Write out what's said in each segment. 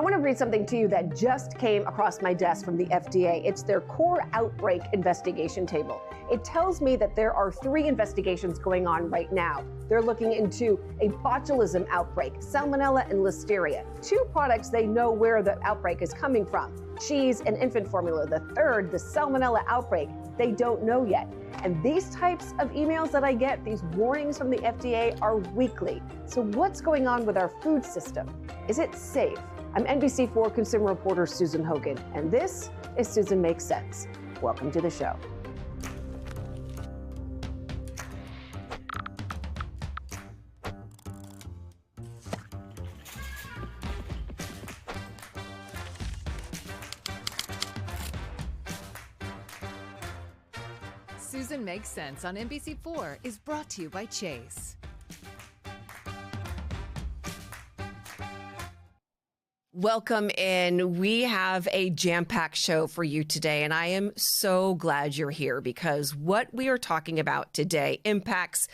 I want to read something to you that just came across my desk from the FDA. It's their core outbreak investigation table. It tells me that there are 3 investigations going on right now. They're looking into a botulism outbreak, Salmonella and Listeria, 2 products they know where the outbreak is coming from, cheese and infant formula. The third, the Salmonella outbreak, they don't know yet. And these types of emails that I get, these warnings from the FDA, are weekly. So what's going on with our food system? Is it safe? I'm NBC4 consumer reporter Susan Hogan, and this is Susan Makes Sense. Welcome to the show. Susan Makes Sense on NBC4 is brought to you by Chase. Welcome in. We have a jam-packed show for you today, and I am so glad you're here because what we are talking about today impacts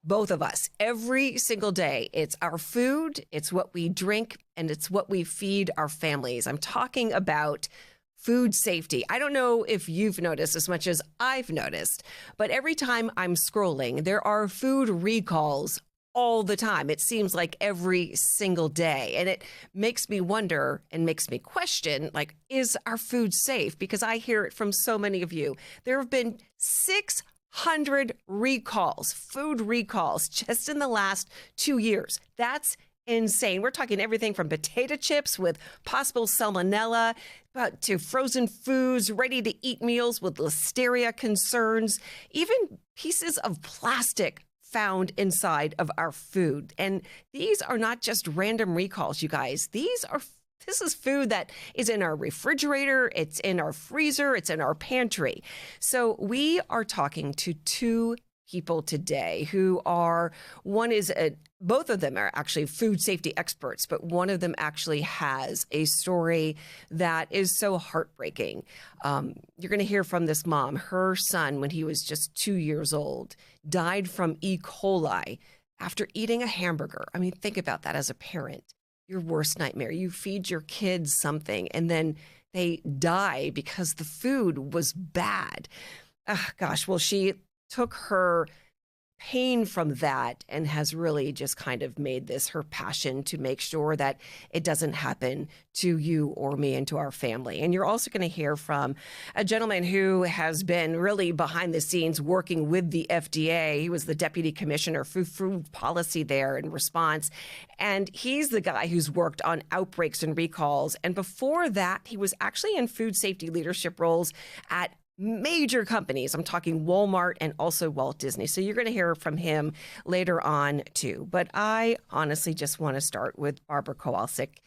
both of us every single day. It's our food, it's what we drink, and it's what we feed our families. I'm talking about food safety. I don't know if you've noticed as much as I've noticed, but every time I'm scrolling, there are food recalls all the time. It seems like every single day. And it makes me wonder and makes me question, like, is our food safe? Because I hear it from so many of you. There have been 600 recalls, food recalls, just in the last 2 years. That's insane. We're talking everything from potato chips with possible salmonella to frozen foods, ready-to-eat meals with listeria concerns, even pieces of plastic found inside of our food. And these are not just random recalls, you guys. This is food that is in our refrigerator, it's in our freezer, it's in our pantry. So we are talking to 2 people today who are, both of them are actually food safety experts, but one of them actually has a story that is so heartbreaking. You're going to hear from this mom. Her son, when he was just 2 years old, died from E. coli after eating a hamburger. I mean, think about that as a parent. Your worst nightmare. You feed your kids something and then they die because the food was bad. Gosh, well, she took her pain from that and has really just kind of made this her passion to make sure that it doesn't happen to you or me and to our family. And you're also going to hear from a gentleman who has been really behind the scenes working with the FDA. He was the Deputy Commissioner for Food Policy there in response. And he's the guy who's worked on outbreaks and recalls. And before that, he was actually in food safety leadership roles at major companies. I'm talking Walmart and also Walt Disney. So you're going to hear from him later on too. But I honestly just want to start with Barbara Kowalcyk,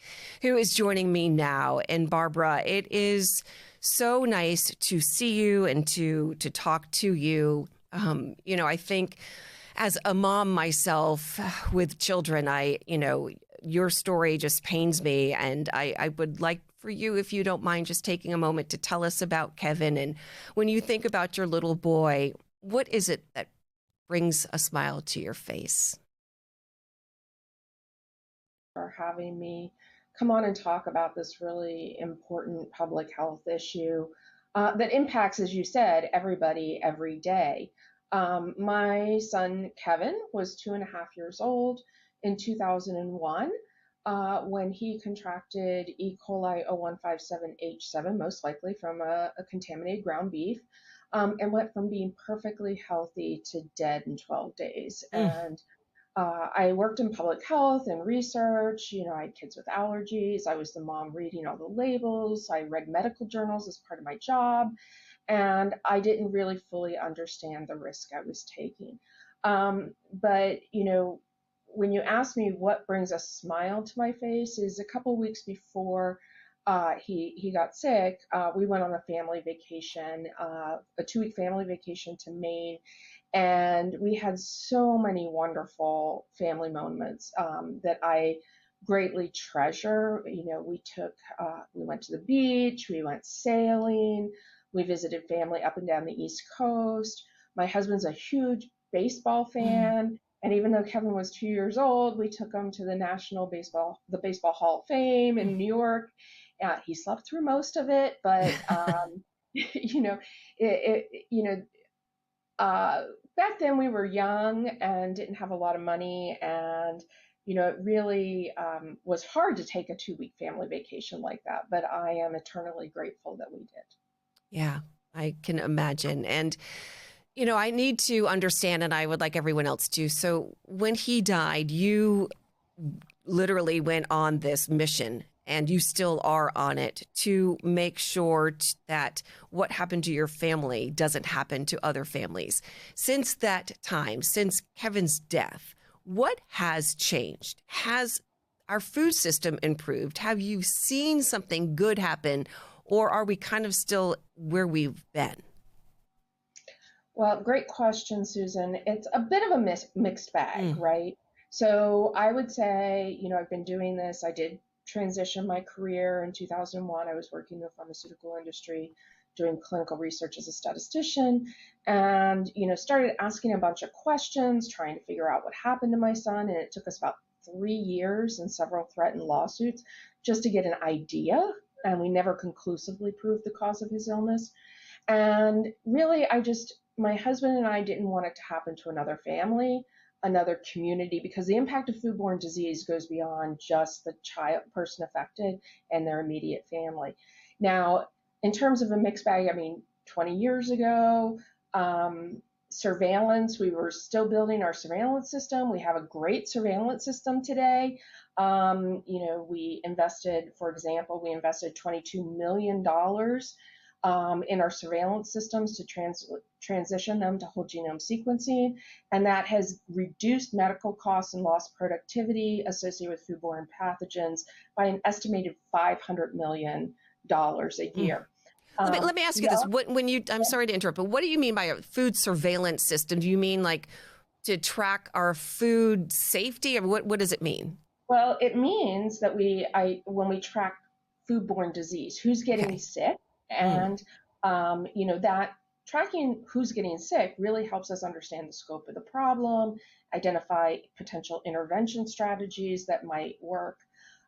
who is joining me now. And Barbara, it is so nice to see you and to talk to you. I think as a mom myself with children, your story just pains me. And I would like for you, if you don't mind, just taking a moment to tell us about Kevin. And when you think about your little boy, what is it that brings a smile to your face? For having me come on and talk about this really important public health issue that impacts, as you said, everybody every day. My son, Kevin, was 2.5 years old in 2001. When he contracted E. coli 0157H7, most likely from a contaminated ground beef, and went from being perfectly healthy to dead in 12 days. And I worked in public health and research. I had kids with allergies. I was the mom reading all the labels. I read medical journals as part of my job. And I didn't really fully understand the risk I was taking. But when you ask me what brings a smile to my face is a couple weeks before he got sick, we went on a family vacation, a 2-week family vacation to Maine, and we had so many wonderful family moments that I greatly treasure. We went to the beach, we went sailing, we visited family up and down the East Coast. My husband's a huge baseball fan. And even though Kevin was 2 years old, we took him to the Baseball Hall of Fame in New York. He slept through most of it, but back then we were young and didn't have a lot of money, and it really was hard to take a 2-week family vacation like that. But I am eternally grateful that we did. Yeah, I can imagine. And I need to understand, and I would like everyone else to. So when he died, you literally went on this mission, and you still are on it, to make sure that what happened to your family doesn't happen to other families. Since that time, since Kevin's death, what has changed? Has our food system improved? Have you seen something good happen, or are we kind of still where we've been? Well, great question, Susan. It's a bit of a mixed bag, right? So I would say, I've been doing this. I did transition my career in 2001. I was working in the pharmaceutical industry, doing clinical research as a statistician, and, started asking a bunch of questions, trying to figure out what happened to my son. And it took us about 3 years and several threatened lawsuits just to get an idea. And we never conclusively proved the cause of his illness. And really, my husband and I didn't want it to happen to another family, another community, because the impact of foodborne disease goes beyond just the person affected and their immediate family. Now, in terms of a mixed bag, 20 years ago, surveillance, we were still building our surveillance system. We have a great surveillance system today. We invested $22 million in our surveillance systems to transition them to whole genome sequencing, and that has reduced medical costs and lost productivity associated with foodborne pathogens by an estimated $500 million a year. Let me ask you this. I'm sorry to interrupt, but what do you mean by a food surveillance system? Do you mean like to track our food safety, or what does it mean? Well, it means that when we track foodborne disease, who's getting sick, and that tracking who's getting sick really helps us understand the scope of the problem, identify potential intervention strategies that might work.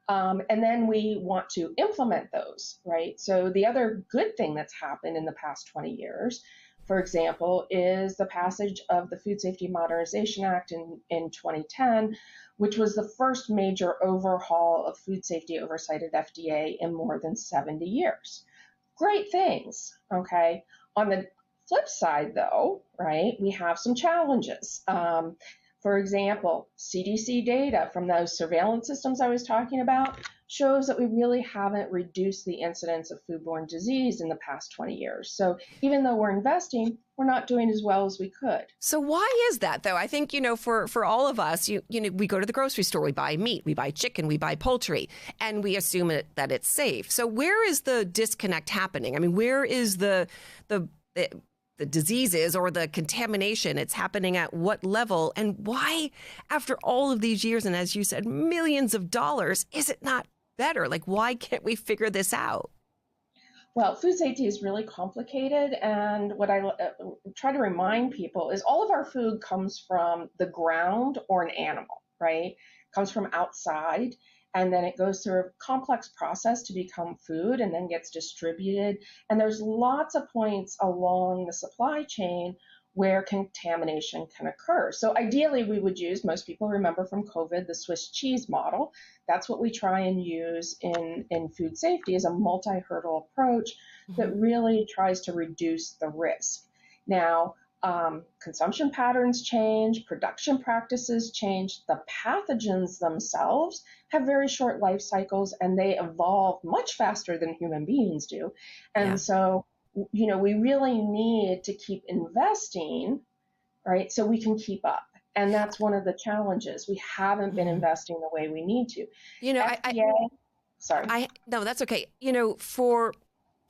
And then we want to implement those, right? So the other good thing that's happened in the past 20 years, for example, is the passage of the Food Safety Modernization Act in 2010, which was the first major overhaul of food safety oversight at FDA in more than 70 years. Great things, okay? On the flip side, though, right, we have some challenges. For example, CDC data from those surveillance systems I was talking about shows that we really haven't reduced the incidence of foodborne disease in the past 20 years. So even though we're investing, we're not doing as well as we could. So why is that, though? I think, for all of us, we go to the grocery store, we buy meat, we buy chicken, we buy poultry, and we assume that it's safe. So where is the disconnect happening? I mean, where is the diseases or the contamination? It's happening at what level? And why, after all of these years, and as you said, millions of dollars, is it not better? Like, why can't we figure this out? Well, food safety is really complicated. And what I try to remind people is all of our food comes from the ground or an animal, right? It comes from outside. And then it goes through a complex process to become food and then gets distributed. And there's lots of points along the supply chain where contamination can occur. So ideally, we would use, most people remember from COVID, the Swiss cheese model. That's what we try and use in food safety, is a multi-hurdle approach that really tries to reduce the risk. Now, consumption patterns change, production practices change, the pathogens themselves have very short life cycles, and they evolve much faster than human beings do. And so, we really need to keep investing, right, so we can keep up. And that's one of the challenges. We haven't been investing the way we need to. Sorry. No, that's okay.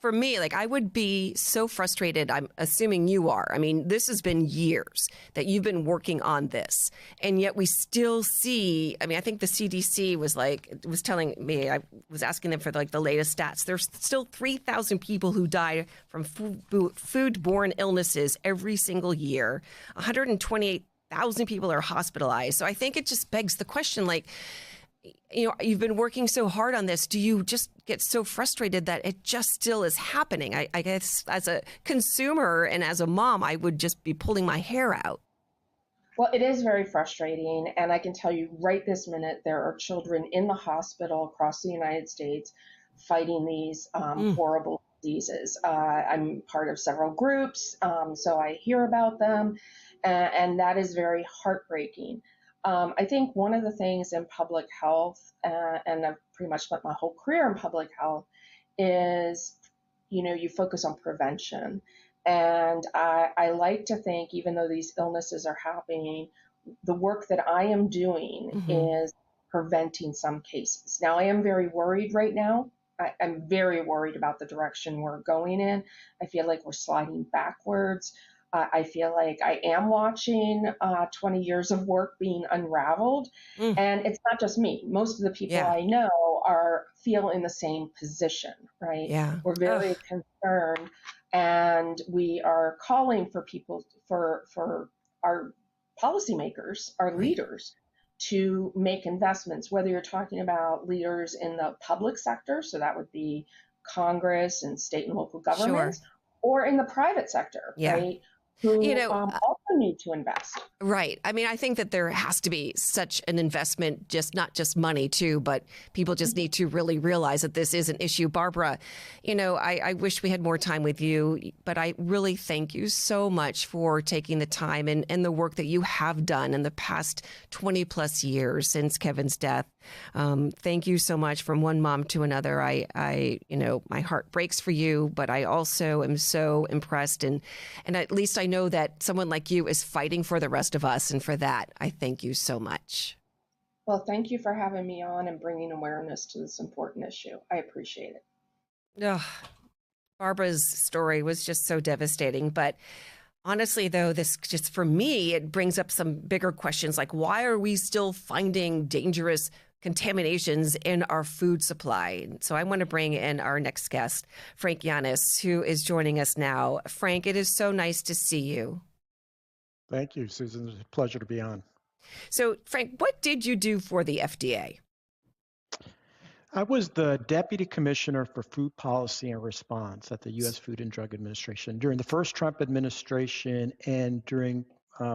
For me, like, I would be so frustrated. I'm assuming you are. I mean, this has been years that you've been working on this, and yet we still see, I think the CDC was telling me, I was asking them for the latest stats. There's still 3,000 people who die from foodborne illnesses every single year. 128 1,000 people are hospitalized. So I think it just begs the question, like, you've been working so hard on this. Do you just get so frustrated that it just still is happening? I guess as a consumer and as a mom, I would just be pulling my hair out. Well, it is very frustrating. And I can tell you right this minute, there are children in the hospital across the United States fighting these horrible diseases. I'm part of several groups, so I hear about them, and that is very heartbreaking. I think one of the things in public health, and I've pretty much spent my whole career in public health, is, you focus on prevention. And I like to think, even though these illnesses are happening, the work that I am doing is preventing some cases. Now, I am very worried right now. I'm very worried about the direction we're going in. I feel like we're sliding backwards. I feel like I am watching 20 years of work being unraveled. And it's not just me. Most of the people I know feel in the same position, right? Yeah. We're very concerned, and we are calling for people, for our policymakers, our leaders, to make investments, whether you're talking about leaders in the public sector, so that would be Congress and state and local governments, or in the private sector, right? Who also need to invest. Right. I mean, I think that there has to be such an investment, not just money too, but people just need to really realize that this is an issue. Barbara, I wish we had more time with you, but I really thank you so much for taking the time and the work that you have done in the past 20 plus years since Kevin's death. Thank you so much. From one mom to another. My heart breaks for you, but I also am so impressed. And at least I know that someone like you is fighting for the rest of us. And for that, I thank you so much. Well, thank you for having me on and bringing awareness to this important issue. I appreciate it. Barbara's story was just so devastating. But honestly, though, this just for me, it brings up some bigger questions like, why are we still finding dangerous contaminations in our food supply? So I want to bring in our next guest, Frank Yiannas, who is joining us now. Frank, it is so nice to see you. Thank you, Susan. It's a pleasure to be on. So, Frank, what did you do for the FDA? I was the Deputy Commissioner for Food Policy and Response at the U.S. Food and Drug Administration during the first Trump administration and during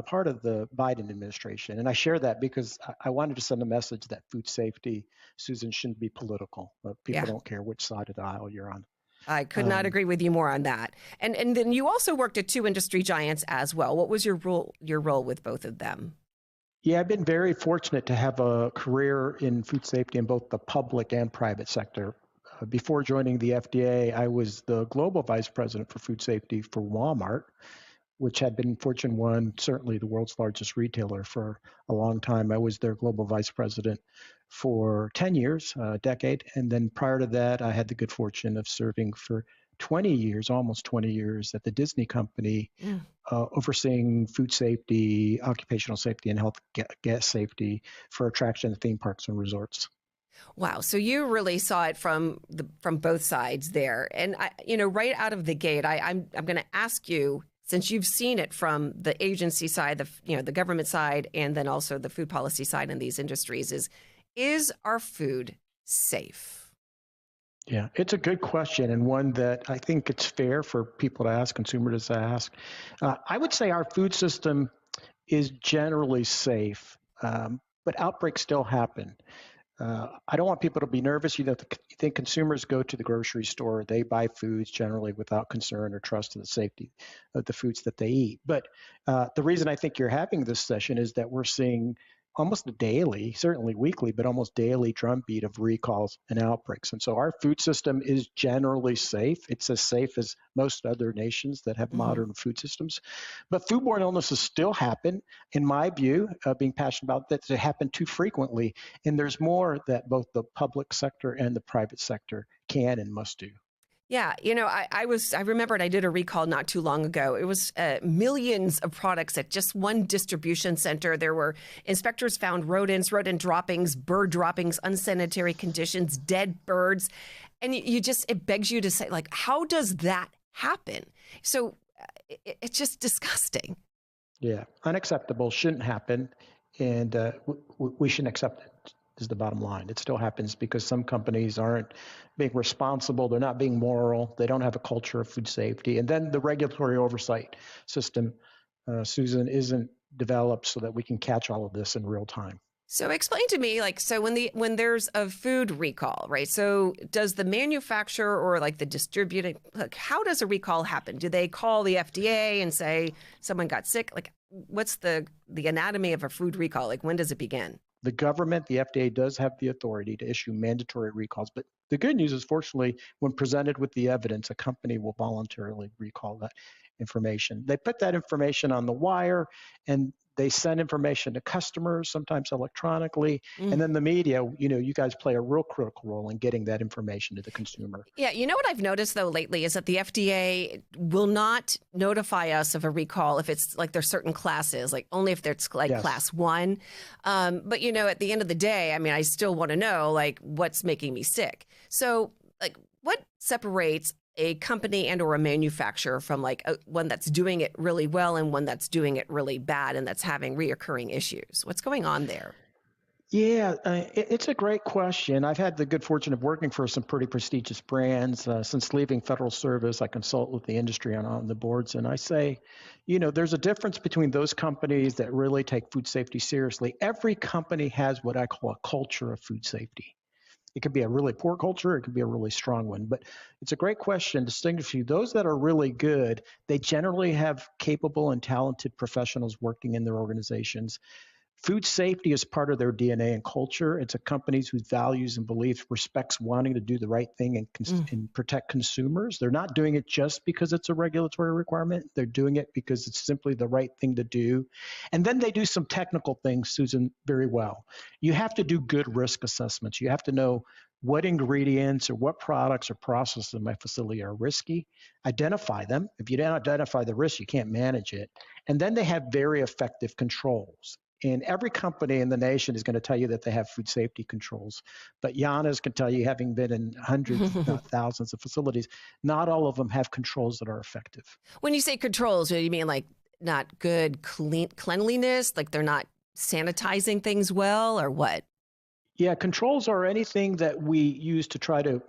part of the Biden administration. And I share that because I wanted to send a message that food safety, Susan, shouldn't be political. People don't care which side of the aisle you're on. I could not agree with you more on that. And then you also worked at two industry giants as well. What was your role with both of them? Yeah, I've been very fortunate to have a career in food safety in both the public and private sector. Before joining the FDA, I was the global vice president for food safety for Walmart, which had been Fortune 1, certainly the world's largest retailer for a long time. I was their global vice president for 10 years, a decade. And then prior to that, I had the good fortune of serving for 20 years, almost 20 years at the Disney company, overseeing food safety, occupational safety, and health guest safety for attraction theme parks and resorts. Wow. So you really saw it from both sides there. And, right out of the gate, I'm going to ask you, since you've seen it from the agency side, the government side, and then also the food policy side in these industries, is our food safe? Yeah, it's a good question, and one that I think it's fair for people to ask, consumers to ask. I would say our food system is generally safe, but outbreaks still happen. I don't want people to be nervous. You think consumers go to the grocery store, they buy foods generally without concern or trust in the safety of the foods that they eat. But the reason I think you're having this session is that we're seeing almost a daily, certainly weekly, but almost daily drumbeat of recalls and outbreaks. And so our food system is generally safe. It's as safe as most other nations that have modern food systems. But foodborne illnesses still happen, in my view, being passionate about that, they happen too frequently. And there's more that both the public sector and the private sector can and must do. Yeah, I remembered I did a recall not too long ago. It was millions of products at just one distribution center. There were inspectors found rodents, rodent droppings, bird droppings, unsanitary conditions, dead birds. And it begs you to say, like, how does that happen? So it's just disgusting. Yeah, unacceptable, shouldn't happen, and we shouldn't accept it, is the bottom line. It still happens because some companies aren't being responsible, they're not being moral, they don't have a culture of food safety, and then the regulatory oversight system, Susan, isn't developed so that we can catch all of this in real time. So explain to me, like, so when there's a food recall, right? So does the manufacturer or like the distributing, like, how does a recall happen? Do they call the FDA and say someone got sick? Like, what's the anatomy of a food recall? Like, when does it begin? The government, the FDA, does have the authority to issue mandatory recalls. But the good news is, fortunately, when presented with the evidence, a company will voluntarily recall that information. They put that information on the wire, and they send information to customers, sometimes electronically. And then the media, you guys play a real critical role in getting that information to the consumer. Yeah, you know what I've noticed, though, lately is that the FDA will not notify us of a recall if it's like there's certain classes, like only if it's like class 1. But, at the end of the day, I mean, I still want to know, like, what's making me sick. So, like, what separates a company and or a manufacturer from like one that's doing it really well and one that's doing it really bad and that's having reoccurring issues? What's going on there? Yeah, it's a great question. I've had the good fortune of working for some pretty prestigious brands. Since leaving federal service, I consult with the industry on the boards, and I say, there's a difference between those companies that really take food safety seriously. Every company has what I call a culture of food safety. It could be a really poor culture, it could be a really strong one. But it's a great question, distinguishing those that are really good. They generally have capable and talented professionals working in their organizations. Food safety is part of their DNA and culture. It's a company whose values and beliefs respects wanting to do the right thing and protect consumers. They're not doing it just because it's a regulatory requirement. They're doing it because it's simply the right thing to do. And then they do some technical things, Susan, very well. You have to do good risk assessments. You have to know what ingredients or what products or processes in my facility are risky, identify them. If you don't identify the risk, you can't manage it. And then they have very effective controls. And every company in the nation is going to tell you that they have food safety controls. But Yiannas can tell you, having been in hundreds, if not thousands of facilities, not all of them have controls that are effective. When you say controls, do you mean like not good cleanliness? Like they're not sanitizing things well, or what? Yeah, controls are anything that we use to try to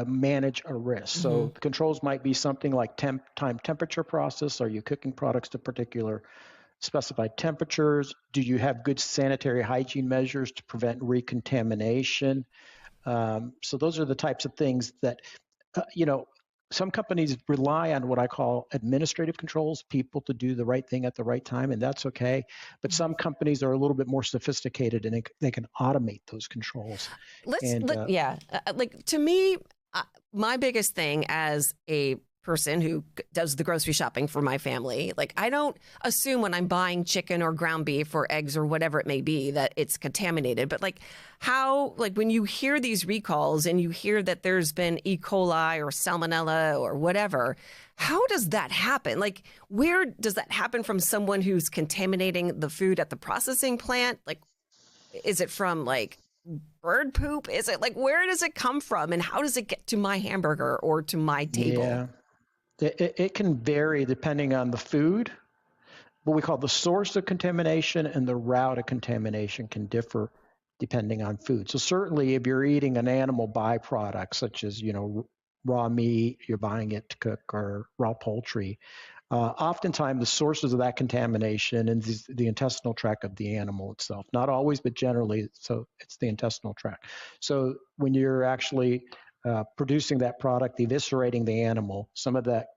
manage a risk. So controls might be something like time temperature process. Are you cooking products to particular specified temperatures? Do you have good sanitary hygiene measures to prevent recontamination? So those are the types of things that, some companies rely on what I call administrative controls, people to do the right thing at the right time, and that's okay. But some companies are a little bit more sophisticated, and they can automate those controls. Like to me, my biggest thing as a person who does the grocery shopping for my family, like I don't assume when I'm buying chicken or ground beef or eggs or whatever it may be that it's contaminated. But like how, like when you hear these recalls and you hear that there's been E. coli or Salmonella or whatever, how does that happen? Like where does that happen from someone who's contaminating the food at the processing plant? Like, is it from like bird poop? Is it like, where does it come from and how does it get to my hamburger or to my table? Yeah. It can vary depending on the food. What we call the source of contamination and the route of contamination can differ depending on food. So certainly if you're eating an animal byproduct, such as, raw meat, you're buying it to cook, or raw poultry, oftentimes the sources of that contamination is the intestinal tract of the animal itself. Not always, but generally, so it's the intestinal tract. So when you're actually producing that product, eviscerating the animal, some of that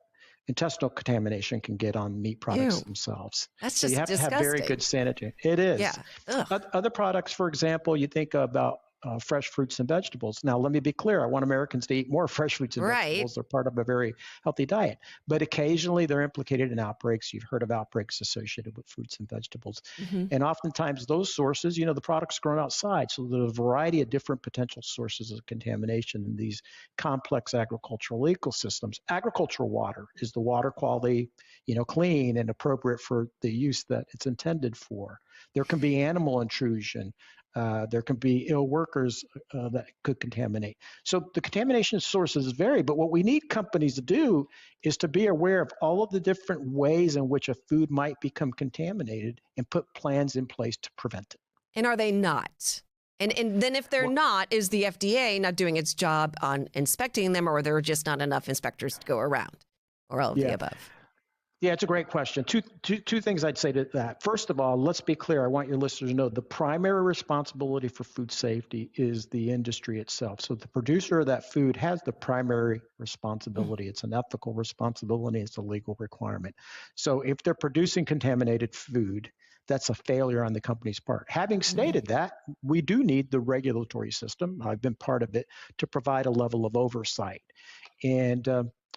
intestinal contamination can get on meat products themselves. That's so just you have disgusting. To have very good sanitary. It is. Yeah. Other products, for example, you think about fresh fruits and vegetables. Now, let me be clear. I want Americans to eat more fresh fruits and vegetables. They're part of a very healthy diet. But occasionally they're implicated in outbreaks. You've heard of outbreaks associated with fruits and vegetables. And oftentimes those sources, the product's grown outside. So there's a variety of different potential sources of contamination in these complex agricultural ecosystems. Agricultural water is the water quality, clean and appropriate for the use that it's intended for. There can be animal intrusion. There can be ill workers that could contaminate. So the contamination sources vary, but what we need companies to do is to be aware of all of the different ways in which a food might become contaminated and put plans in place to prevent it. And are they not? And then if they're not, is the FDA not doing its job on inspecting them, or there are just not enough inspectors to go around, or all of the above? Yeah, it's a great question. Two things I'd say to that. First of all, let's be clear. I want your listeners to know the primary responsibility for food safety is the industry itself. So the producer of that food has the primary responsibility. It's an ethical responsibility. It's a legal requirement. So if they're producing contaminated food, that's a failure on the company's part. Having stated that, we do need the regulatory system. I've been part of it to provide a level of oversight. And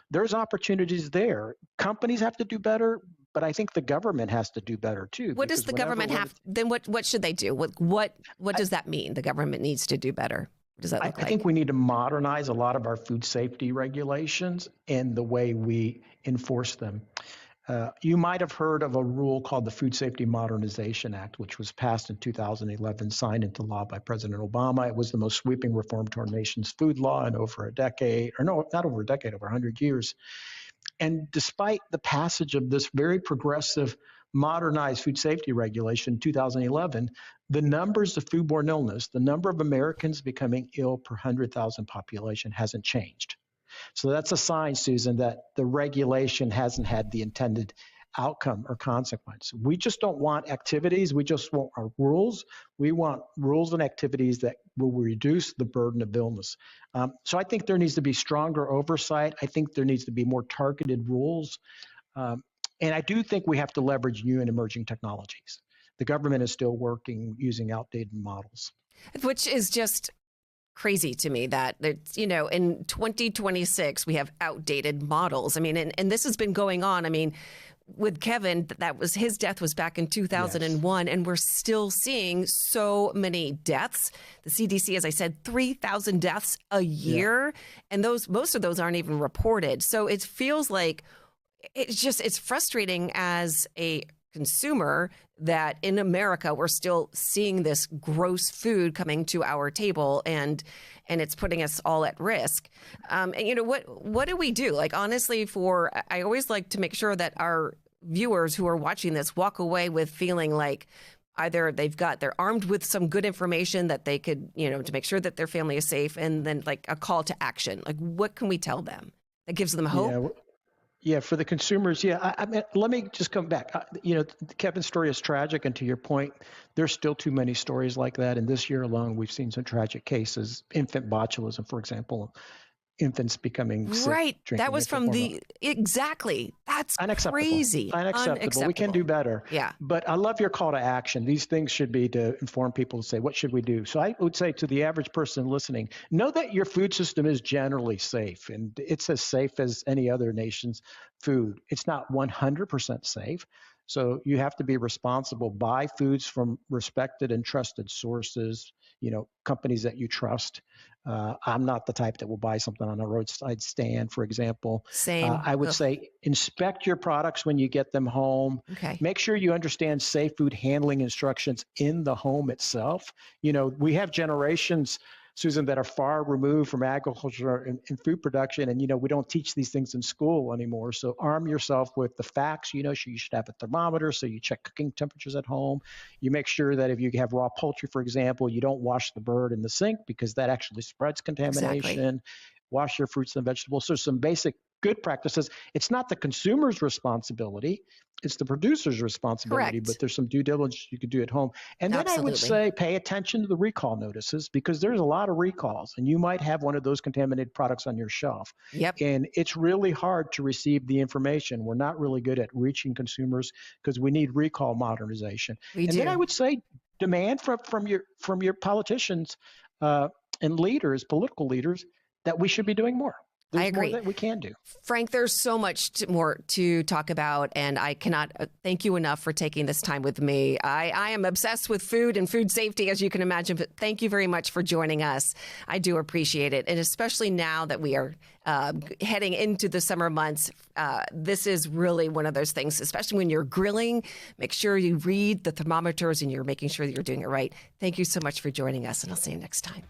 there's opportunities there. Companies have to do better, but I think the government has to do better too. What does the government have? Then what should they do? What does that mean? The government needs to do better. What does that look like? I think we need to modernize a lot of our food safety regulations and the way we enforce them. You might have heard of a rule called the Food Safety Modernization Act, which was passed in 2011, signed into law by President Obama. It was the most sweeping reform to our nation's food law in over a decade, or no, not over a decade, over 100 years. And despite the passage of this very progressive, modernized food safety regulation in 2011, the numbers of foodborne illness, the number of Americans becoming ill per 100,000 population hasn't changed. So that's a sign, Susan, that the regulation hasn't had the intended outcome or consequence. We just don't want activities. We just want our rules. We want rules and activities that will reduce the burden of illness. So I think there needs to be stronger oversight. I think there needs to be more targeted rules. And I do think we have to leverage new and emerging technologies. The government is still working using outdated models. Which is just crazy to me that it's, in 2026, we have outdated models. I mean, and this has been going on. I mean, with Kevin, his death was back in 2001, and we're still seeing so many deaths. The CDC, as I said, 3,000 deaths a year, and most of those aren't even reported. So it feels like it's frustrating as a consumer that in America we're still seeing this gross food coming to our table, and it's putting us all at risk. And what do we do? Like, honestly, I always like to make sure that our viewers who are watching this walk away with feeling like either they're armed with some good information that they could, to make sure that their family is safe, and then like a call to action. Like, what can we tell them that gives them hope? Yeah, for the consumers, I mean, let me just come back. Kevin's story is tragic, and to your point, there's still too many stories like that. And this year alone, we've seen some tragic cases. Infant botulism, for example, infants becoming sick. Right, that was from exactly. That's unacceptable. Crazy. Unacceptable. We can do better. Yeah. But I love your call to action. These things should be to inform people to say, what should we do? So I would say to the average person listening, know that your food system is generally safe, and it's as safe as any other nation's food. It's not 100% safe. So you have to be responsible. Buy foods from respected and trusted sources, companies that you trust. I'm not the type that will buy something on a roadside stand, for example. Same. I would say inspect your products when you get them home. Okay. Make sure you understand safe food handling instructions in the home itself. We have generations, Susan, that are far removed from agriculture and food production. And, we don't teach these things in school anymore. So arm yourself with the facts. You should have a thermometer, so you check cooking temperatures at home. You make sure that if you have raw poultry, for example, you don't wash the bird in the sink, because that actually spreads contamination. Exactly. Wash your fruits and vegetables. So some basic good practices. It's not the consumer's responsibility. It's the producer's responsibility. Correct. But there's some due diligence you could do at home. And then Absolutely. I would say pay attention to the recall notices, because there's a lot of recalls, and you might have one of those contaminated products on your shelf. Yep. And it's really hard to receive the information. We're not really good at reaching consumers, because we need recall modernization. Then I would say demand from your politicians and leaders, political leaders, that we should be doing more. there's I agree. more that we can do. Frank, there's so much more to talk about, and I cannot thank you enough for taking this time with me. I am obsessed with food and food safety, as you can imagine, but thank you very much for joining us. I do appreciate it, and especially now that we are heading into the summer months, this is really one of those things, especially when you're grilling, make sure you read the thermometers and you're making sure that you're doing it right. Thank you so much for joining us, and I'll see you next time.